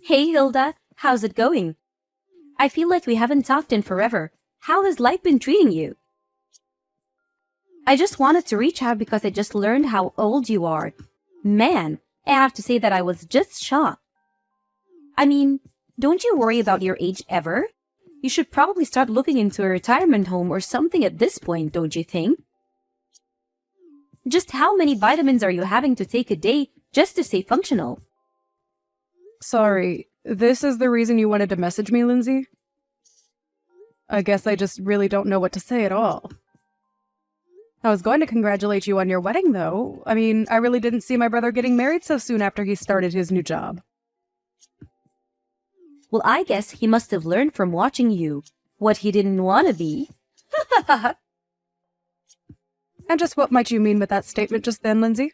Hey Hilda, how's it going? I feel like we haven't talked in forever. How has life been treating you? I just wanted to reach out because I just learned how old you are. Man, I have to say that I was just shocked. I mean, don't you worry about your age ever? You should probably start looking into a retirement home or something at this point, don't you think? Just how many vitamins are you having to take a day just to stay functional? Sorry, this is the reason you wanted to message me, Lindsay? I guess I just really don't know what to say at all. I was going to congratulate you on your wedding, though. I mean, I really didn't see my brother getting married so soon after he started his new job. Well, I guess he must have learned from watching you what he didn't want to be. And just what might you mean with that statement just then, Lindsay?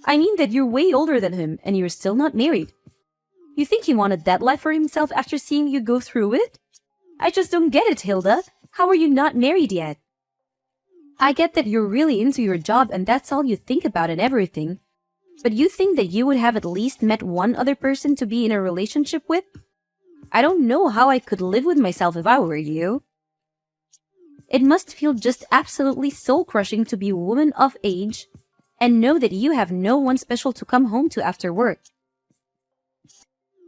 I mean that you're way older than him and you're still not married. You think he wanted that life for himself after seeing you go through it? I just don't get it, Hilda. How are you not married yet? I get that you're really into your job and that's all you think about and everything. But you think that you would have at least met one other person to be in a relationship with? I don't know how I could live with myself if I were you. It must feel just absolutely soul-crushing to be a woman of age and know that you have no one special to come home to after work.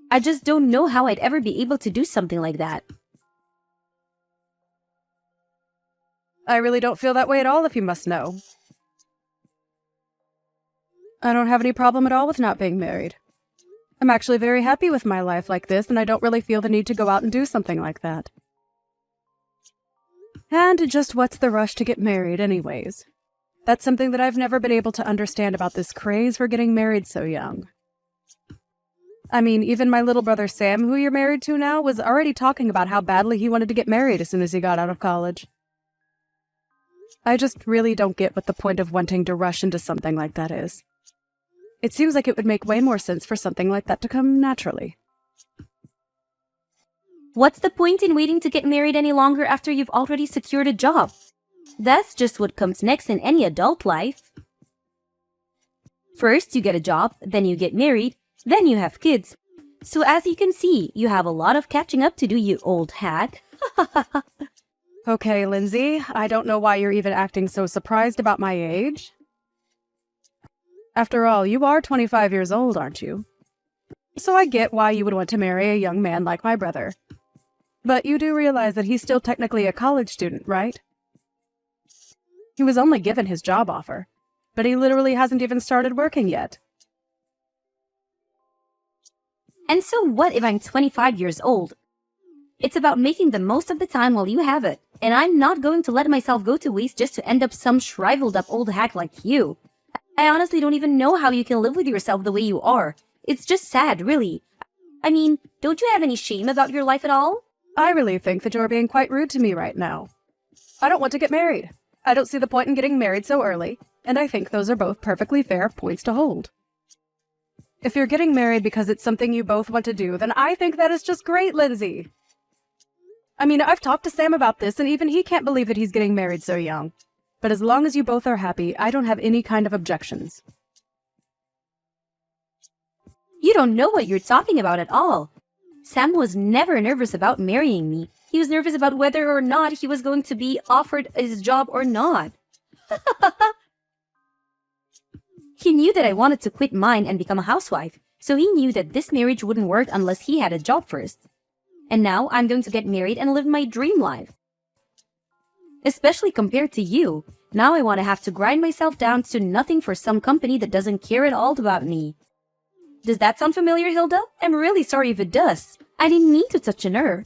I just don't know how I'd ever be able to do something like that. I really don't feel that way at all, if you must know. I don't have any problem at all with not being married. I'm actually very happy with my life like this, and I don't really feel the need to go out and do something like that. And just what's the rush to get married anyways? That's something that I've never been able to understand about this craze for getting married so young. I mean, even my little brother Sam, who you're married to now, was already talking about how badly he wanted to get married as soon as he got out of college. I just really don't get what the point of wanting to rush into something like that is. It seems like it would make way more sense for something like that to come naturally. What's the point in waiting to get married any longer after you've already secured a job? That's just what comes next in any adult life. First, you get a job, then you get married, then you have kids. So as you can see, you have a lot of catching up to do, you old hag. Okay, Lindsay, I don't know why you're even acting so surprised about my age. After all, you are 25 years old, aren't you? So I get why you would want to marry a young man like my brother. But you do realize that he's still technically a college student, right? He was only given his job offer, but he literally hasn't even started working yet. And so what if I'm 25 years old? It's about making the most of the time while you have it, and I'm not going to let myself go to waste just to end up some shriveled up old hack like you. I honestly don't even know how you can live with yourself the way you are. It's just sad, really. I mean, don't you have any shame about your life at all? I really think that you're being quite rude to me right now. I don't want to get married. I don't see the point in getting married so early, and I think those are both perfectly fair points to hold. If you're getting married because it's something you both want to do, then I think that is just great, Lindsay. I mean, I've talked to Sam about this, and even he can't believe that he's getting married so young. But as long as you both are happy, I don't have any kind of objections. You don't know what you're talking about at all. Sam was never nervous about marrying me. He was nervous about whether or not he was going to be offered his job or not. He knew that I wanted to quit mine and become a housewife, so he knew that this marriage wouldn't work unless he had a job first. And now I'm going to get married and live my dream life. Especially compared to you. Now I want to have to grind myself down to nothing for some company that doesn't care at all about me. Does that sound familiar, Hilda? I'm really sorry if it does. I didn't mean to touch a nerve.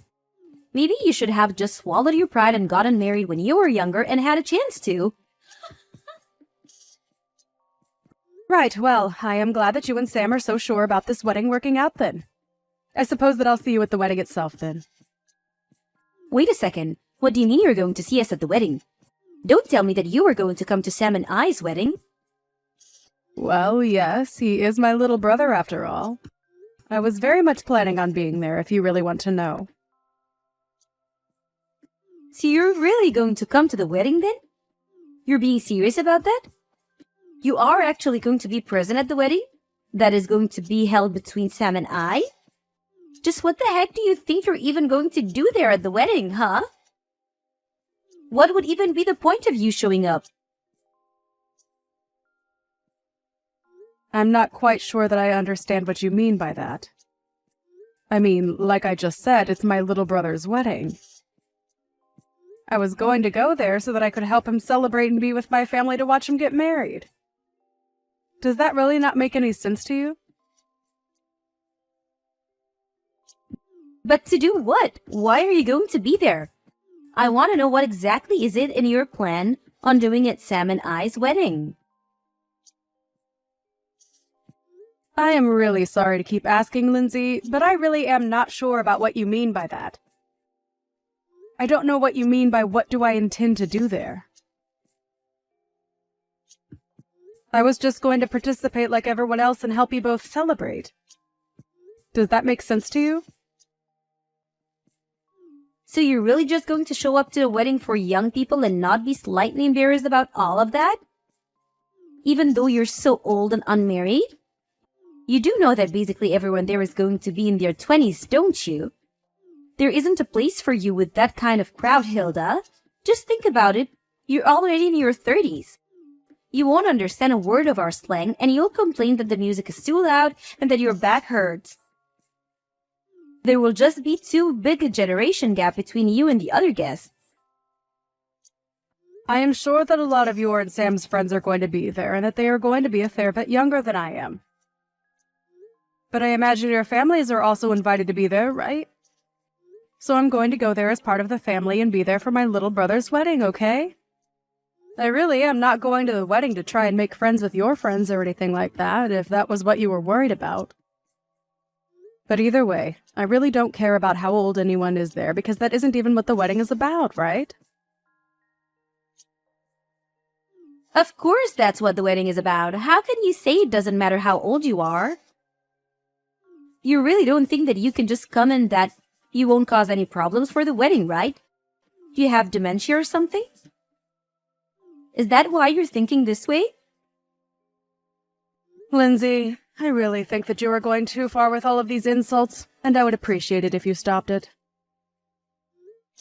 Maybe you should have just swallowed your pride and gotten married when you were younger and had a chance to. Right, well, I am glad that you and Sam are so sure about this wedding working out then. I suppose that I'll see you at the wedding itself then. Wait a second. What do you mean you're going to see us at the wedding? Don't tell me that you were going to come to Sam and I's wedding. Well, yes, he is my little brother after all. I was very much planning on being there, if you really want to know. So you're really going to come to the wedding then? You're being serious about that? You are actually going to be present at the wedding? that is going to be held between Sam and I? Just what the heck do you think you're even going to do there at the wedding, huh? What would even be the point of you showing up? I'm not quite sure that I understand what you mean by that. I mean, like I just said, it's my little brother's wedding. I was going to go there so that I could help him celebrate and be with my family to watch him get married. Does that really not make any sense to you? But to do what? Why are you going to be there? I want to know what exactly is it in your plan on doing at Sam and I's wedding. I am really sorry to keep asking, Lindsay, but I really am not sure about what you mean by that. I don't know what you mean by what do I intend to do there. I was just going to participate like everyone else and help you both celebrate. Does that make sense to you? So you're really just going to show up to a wedding for young people and not be slightly embarrassed about all of that? Even though you're so old and unmarried? You do know that basically everyone there is going to be in their 20s, don't you? There isn't a place for you with that kind of crowd, Hilda. Just think about it. You're already in your 30s. You won't understand a word of our slang, and you'll complain that the music is too loud and that your back hurts. There will just be too big a generation gap between you and the other guests. I am sure that a lot of your and Sam's friends are going to be there, and that they are going to be a fair bit younger than I am. But I imagine your families are also invited to be there, right? So I'm going to go there as part of the family and be there for my little brother's wedding, okay? I really am not going to the wedding to try and make friends with your friends or anything like that, if that was what you were worried about. But either way, I really don't care about how old anyone is there, because that isn't even what the wedding is about, right? Of course that's what the wedding is about. How can you say it doesn't matter how old you are? You really don't think that you can just come and that you won't cause any problems for the wedding, right? Do you have dementia or something? Is that why you're thinking this way? Lindsay, I really think that you are going too far with all of these insults, and I would appreciate it if you stopped it.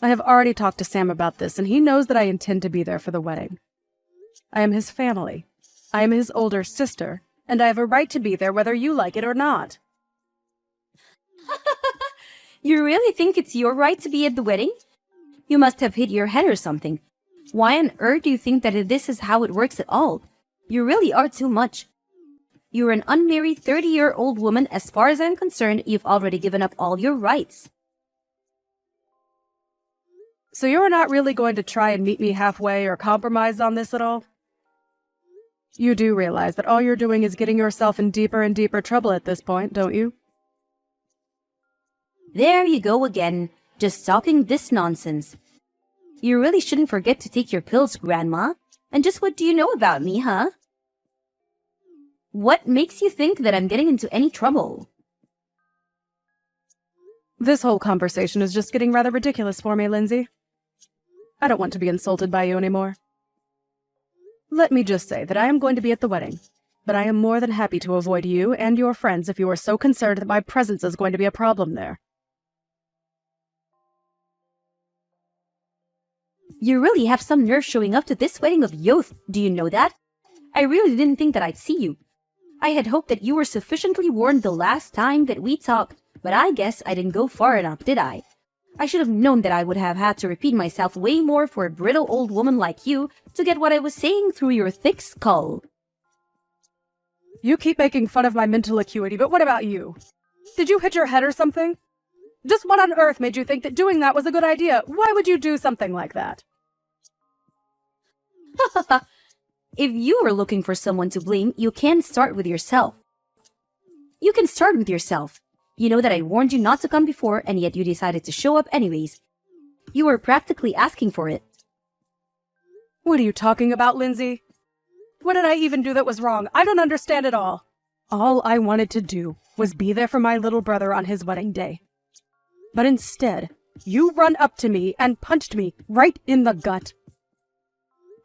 I have already talked to Sam about this, and he knows that I intend to be there for the wedding. I am his family. I am his older sister, and I have a right to be there whether you like it or not. You really think it's your right to be at the wedding? You must have hit your head or something. Why on earth do you think that this is how it works at all? You really are too much. You're an unmarried 30-year-old woman. As far as I'm concerned, you've already given up all your rights. So you're not really going to try and meet me halfway or compromise on this at all? You do realize that all you're doing is getting yourself in deeper and deeper trouble at this point, don't you? There you go again, just talking this nonsense. You really shouldn't forget to take your pills, Grandma. And just what do you know about me, huh? What makes you think that I'm getting into any trouble? This whole conversation is just getting rather ridiculous for me, Lindsay. I don't want to be insulted by you anymore. Let me just say that I am going to be at the wedding, but I am more than happy to avoid you and your friends if you are so concerned that my presence is going to be a problem there. You really have some nerve showing up to this wedding of youth, do you know that? I really didn't think that I'd see you. I had hoped that you were sufficiently warned the last time that we talked, but I guess I didn't go far enough, did I? I should have known that I would have had to repeat myself way more for a brittle old woman like you to get what I was saying through your thick skull. You keep making fun of my mental acuity, but what about you? Did you hit your head or something? Just what on earth made you think that doing that was a good idea? Why would you do something like that? If you were looking for someone to blame, you can start with yourself. You can start with yourself. You know that I warned you not to come before, and yet you decided to show up anyways. You were practically asking for it. What are you talking about, Lindsay? What did I even do that was wrong? I don't understand at all. All I wanted to do was be there for my little brother on his wedding day. But instead, you run up to me and punched me right in the gut.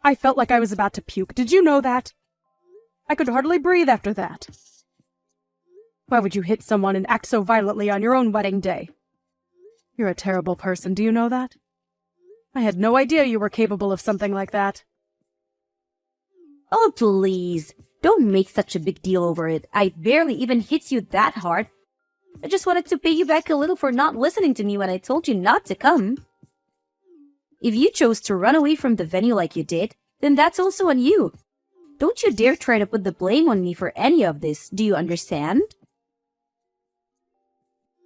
I felt like I was about to puke. Did you know that? I could hardly breathe after that. Why would you hit someone and act so violently on your own wedding day? You're a terrible person, do you know that? I had no idea you were capable of something like that. Oh, please. Don't make such a big deal over it. I barely even hit you that hard. I just wanted to pay you back a little for not listening to me when I told you not to come. If you chose to run away from the venue like you did, then that's also on you. Don't you dare try to put the blame on me for any of this, do you understand?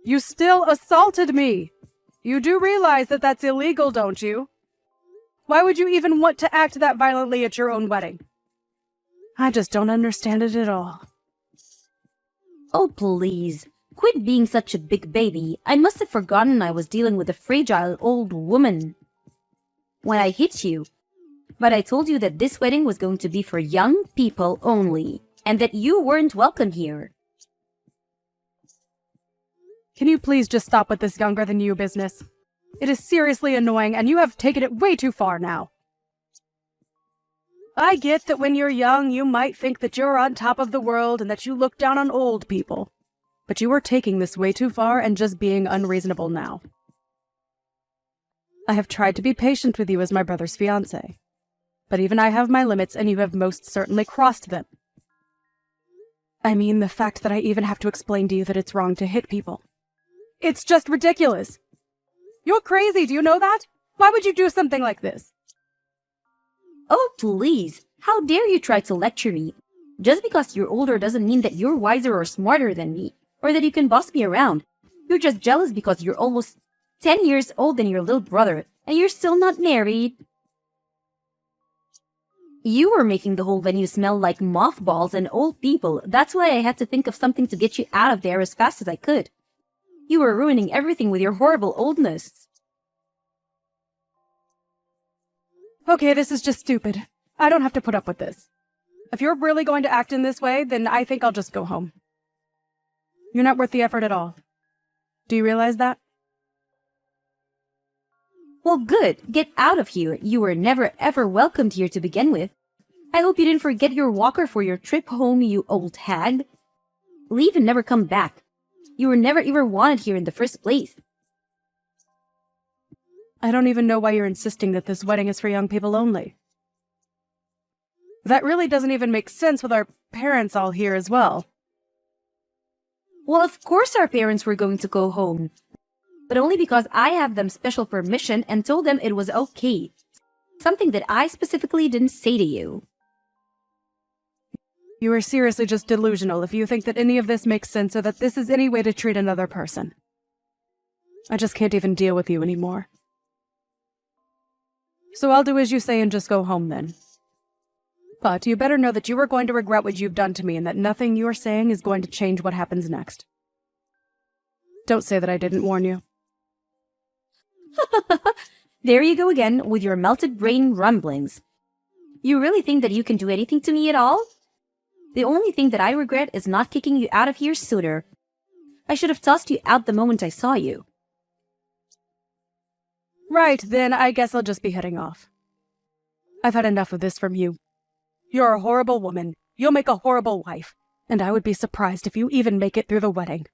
You still assaulted me! You do realize that that's illegal, don't you? Why would you even want to act that violently at your own wedding? I just don't understand it at all. Oh, please. Quit being such a big baby. I must have forgotten I was dealing with a fragile old woman when I hit you. But I told you that this wedding was going to be for young people only, and that you weren't welcome here. Can you please just stop with this younger-than-you business? It is seriously annoying, and you have taken it way too far now. I get that when you're young, you might think that you're on top of the world and that you look down on old people. But you are taking this way too far and just being unreasonable now. I have tried to be patient with you as my brother's fiancé. But even I have my limits, and you have most certainly crossed them. I mean, the fact that I even have to explain to you that it's wrong to hit people. It's just ridiculous. You're crazy, do you know that? Why would you do something like this? Oh, please. How dare you try to lecture me? Just because you're older doesn't mean that you're wiser or smarter than me, or that you can boss me around. You're just jealous because you're almost 10 years older than your little brother, and you're still not married. You were making the whole venue smell like mothballs and old people. That's why I had to think of something to get you out of there as fast as I could. You were ruining everything with your horrible oldness. Okay, this is just stupid. I don't have to put up with this. If you're really going to act in this way, then I think I'll just go home. You're not worth the effort at all. Do you realize that? Well, good. Get out of here. You were never ever welcomed here to begin with. I hope you didn't forget your walker for your trip home, you old hag. Leave and never come back. You were never even wanted here in the first place. I don't even know why you're insisting that this wedding is for young people only. That really doesn't even make sense with our parents all here as well. Well, of course our parents were going to go home. But only because I have them special permission and told them it was okay. Something that I specifically didn't say to you. You are seriously just delusional if you think that any of this makes sense or that this is any way to treat another person. I just can't even deal with you anymore. So I'll do as you say and just go home then. But you better know that you are going to regret what you've done to me and that nothing you're saying is going to change what happens next. Don't say that I didn't warn you. There you go again with your melted brain rumblings. You really think that you can do anything to me at all? The only thing that I regret is not kicking you out of here sooner. I should have tossed you out the moment I saw you. Right, then I guess I'll just be heading off. I've had enough of this from you. You're a horrible woman. You'll make a horrible wife. And I would be surprised if you even make it through the wedding.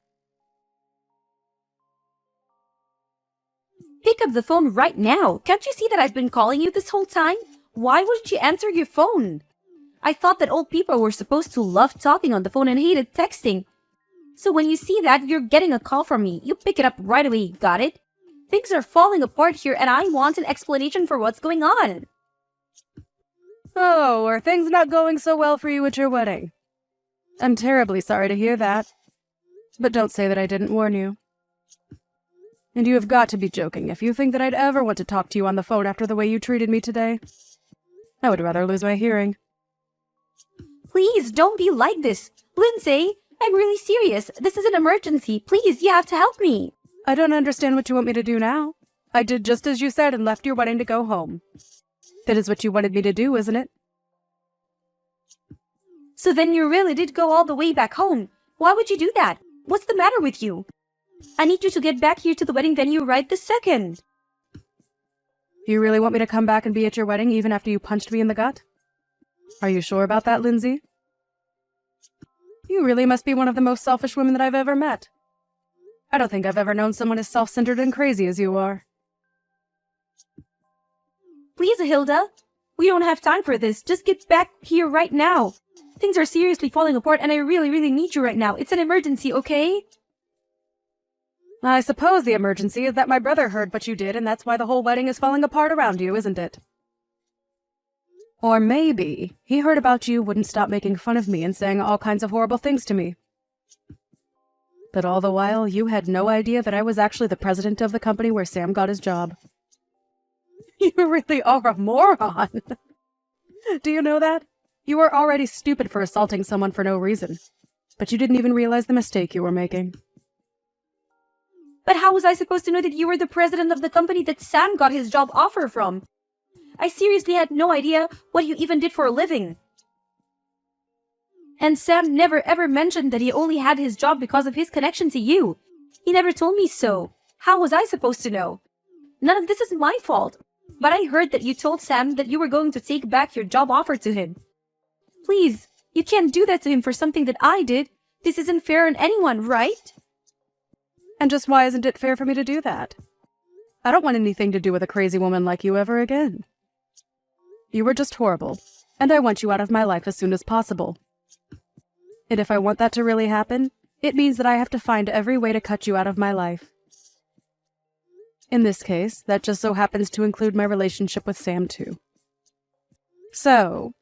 Pick up the phone right now. Can't you see that I've been calling you this whole time? Why wouldn't you answer your phone? I thought that old people were supposed to love talking on the phone and hated texting. So when you see that you're getting a call from me, you pick it up right away, got it? Things are falling apart here and I want an explanation for what's going on. Oh, are things not going so well for you at your wedding? I'm terribly sorry to hear that. But don't say that I didn't warn you. And you have got to be joking if you think that I'd ever want to talk to you on the phone after the way you treated me today. I would rather lose my hearing. Please, don't be like this. Lindsay, I'm really serious. This is an emergency. Please, you have to help me. I don't understand what you want me to do now. I did just as you said and left your wedding to go home. That is what you wanted me to do, isn't it? So then you really did go all the way back home. Why would you do that? What's the matter with you? I need you to get back here to the wedding venue right this second. Do you really want me to come back and be at your wedding even after you punched me in the gut? Are you sure about that, Lindsay? You really must be one of the most selfish women that I've ever met. I don't think I've ever known someone as self-centered and crazy as you are. Please, Hilda. We don't have time for this. Just get back here right now. Things are seriously falling apart and I really, really need you right now. It's an emergency, okay? I suppose the emergency is that my brother heard what you did and that's why the whole wedding is falling apart around you, isn't it? Or maybe he heard about you, wouldn't stop making fun of me and saying all kinds of horrible things to me. But all the while, you had no idea that I was actually the president of the company where Sam got his job. You really are a moron. Do you know that? You were already stupid for assaulting someone for no reason. But you didn't even realize the mistake you were making. But how was I supposed to know that you were the president of the company that Sam got his job offer from? I seriously had no idea what you even did for a living. And Sam never ever mentioned that he only had his job because of his connection to you. He never told me so. How was I supposed to know? None of this is my fault. But I heard that you told Sam that you were going to take back your job offer to him. Please, you can't do that to him for something that I did. This isn't fair on anyone, right? And just why isn't it fair for me to do that? I don't want anything to do with a crazy woman like you ever again. You were just horrible, and I want you out of my life as soon as possible. And if I want that to really happen, it means that I have to find every way to cut you out of my life. In this case, that just so happens to include my relationship with Sam too. So,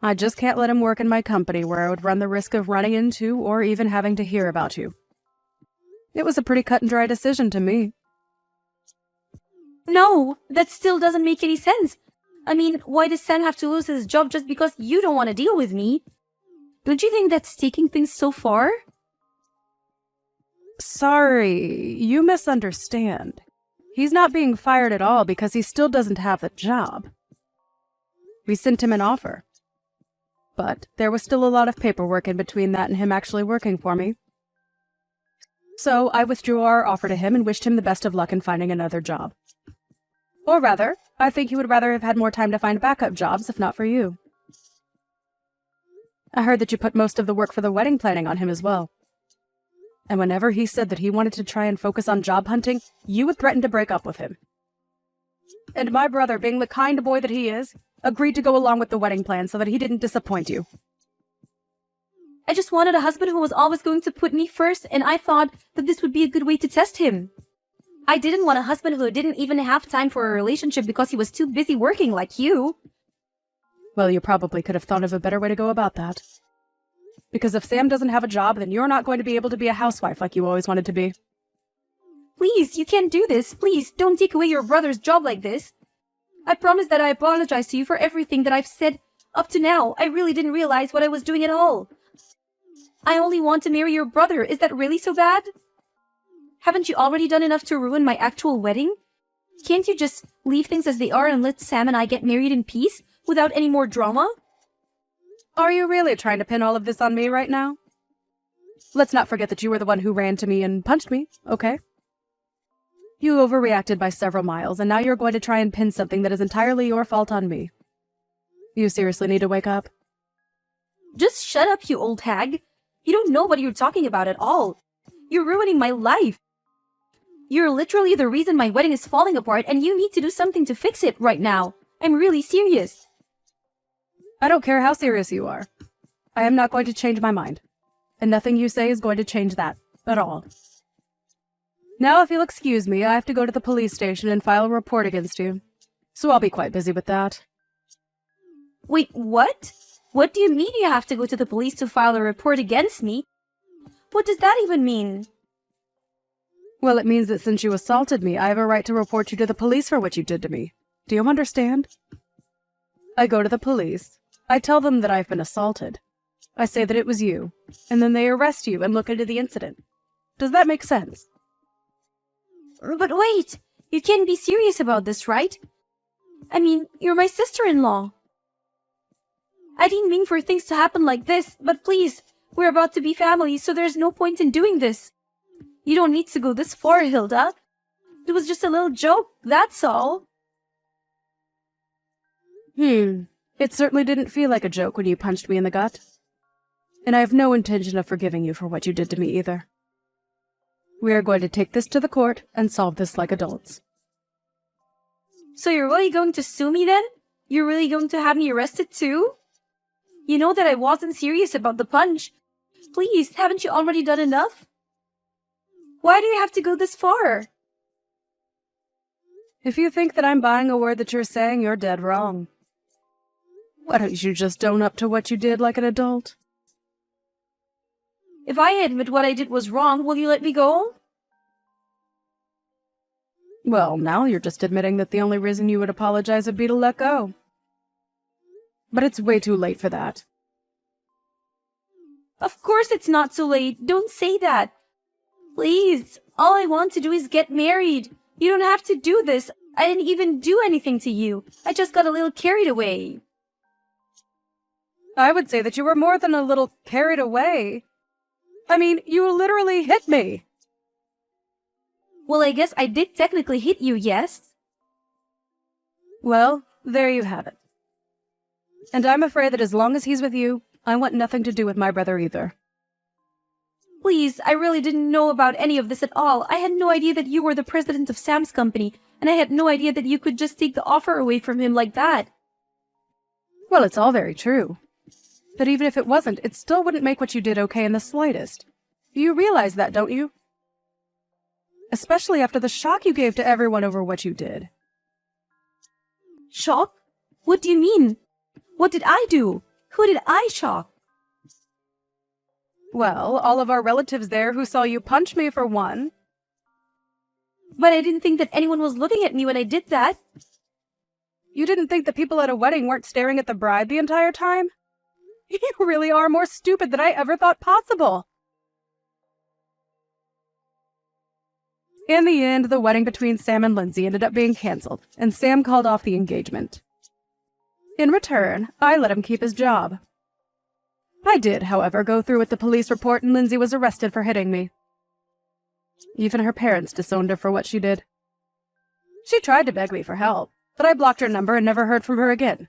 I just can't let him work in my company where I would run the risk of running into or even having to hear about you. It was a pretty cut and dry decision to me. No, that still doesn't make any sense. I mean, why does Sam have to lose his job just because you don't want to deal with me? Don't you think that's taking things so far? Sorry, you misunderstand. He's not being fired at all because he still doesn't have the job. We sent him an offer. But there was still a lot of paperwork in between that and him actually working for me. So I withdrew our offer to him and wished him the best of luck in finding another job. Or rather, I think he would rather have had more time to find backup jobs if not for you. I heard that you put most of the work for the wedding planning on him as well. And whenever he said that he wanted to try and focus on job hunting, you would threaten to break up with him. And my brother, being the kind boy that he is, agreed to go along with the wedding plan so that he didn't disappoint you. I just wanted a husband who was always going to put me first, and I thought that this would be a good way to test him. I didn't want a husband who didn't even have time for a relationship because he was too busy working like you. Well, you probably could have thought of a better way to go about that. Because if Sam doesn't have a job, then you're not going to be able to be a housewife like you always wanted to be. Please, you can't do this. Please, don't take away your brother's job like this. I promise that I apologize to you for everything that I've said up to now. I really didn't realize what I was doing at all. I only want to marry your brother. Is that really so bad? Haven't you already done enough to ruin my actual wedding? Can't you just leave things as they are and let Sam and I get married in peace without any more drama? Are you really trying to pin all of this on me right now? Let's not forget that you were the one who ran to me and punched me, okay? You overreacted by several miles, and now you're going to try and pin something that is entirely your fault on me. You seriously need to wake up. Just shut up, you old hag. You don't know what you're talking about at all. You're ruining my life. You're literally the reason my wedding is falling apart, and you need to do something to fix it right now. I'm really serious. I don't care how serious you are. I am not going to change my mind. And nothing you say is going to change that at all. Now, if you'll excuse me, I have to go to the police station and file a report against you. So I'll be quite busy with that. Wait, what? What do you mean you have to go to the police to file a report against me? What does that even mean? Well, it means that since you assaulted me, I have a right to report you to the police for what you did to me. Do you understand? I go to the police. I tell them that I've been assaulted. I say that it was you, and then they arrest you and look into the incident. Does that make sense? But wait! You can't be serious about this, right? I mean, you're my sister-in-law. I didn't mean for things to happen like this, but please, we're about to be family, so there's no point in doing this. You don't need to go this far, Hilda. It was just a little joke, that's all. It certainly didn't feel like a joke when you punched me in the gut. And I have no intention of forgiving you for what you did to me either. We are going to take this to the court and solve this like adults. So you're really going to sue me then? You're really going to have me arrested too? You know that I wasn't serious about the punch. Please, haven't you already done enough? Why do you have to go this far? If you think that I'm buying a word that you're saying, you're dead wrong. Why don't you just own up to what you did like an adult? If I admit what I did was wrong, will you let me go? Well, now you're just admitting that the only reason you would apologize would be to let go. But it's way too late for that. Of course it's not too late. Don't say that. Please, all I want to do is get married. You don't have to do this. I didn't even do anything to you. I just got a little carried away. I would say that you were more than a little carried away. I mean, you literally hit me. Well, I guess I did technically hit you, yes? Well, there you have it. And I'm afraid that as long as he's with you, I want nothing to do with my brother either. Please, I really didn't know about any of this at all. I had no idea that you were the president of Sam's company, and I had no idea that you could just take the offer away from him like that. Well, it's all very true. But even if it wasn't, it still wouldn't make what you did okay in the slightest. You realize that, don't you? Especially after the shock you gave to everyone over what you did. Shock? What do you mean? What did I do? Who did I shock? Well, all of our relatives there who saw you punch me for one. But I didn't think that anyone was looking at me when I did that. You didn't think that people at a wedding weren't staring at the bride the entire time? You really are more stupid than I ever thought possible. In the end, the wedding between Sam and Lindsay ended up being cancelled, and Sam called off the engagement. In return, I let him keep his job. I did, however, go through with the police report, and Lindsay was arrested for hitting me. Even her parents disowned her for what she did. She tried to beg me for help, but I blocked her number and never heard from her again.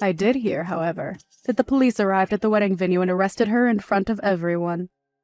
I did hear, however, that the police arrived at the wedding venue and arrested her in front of everyone.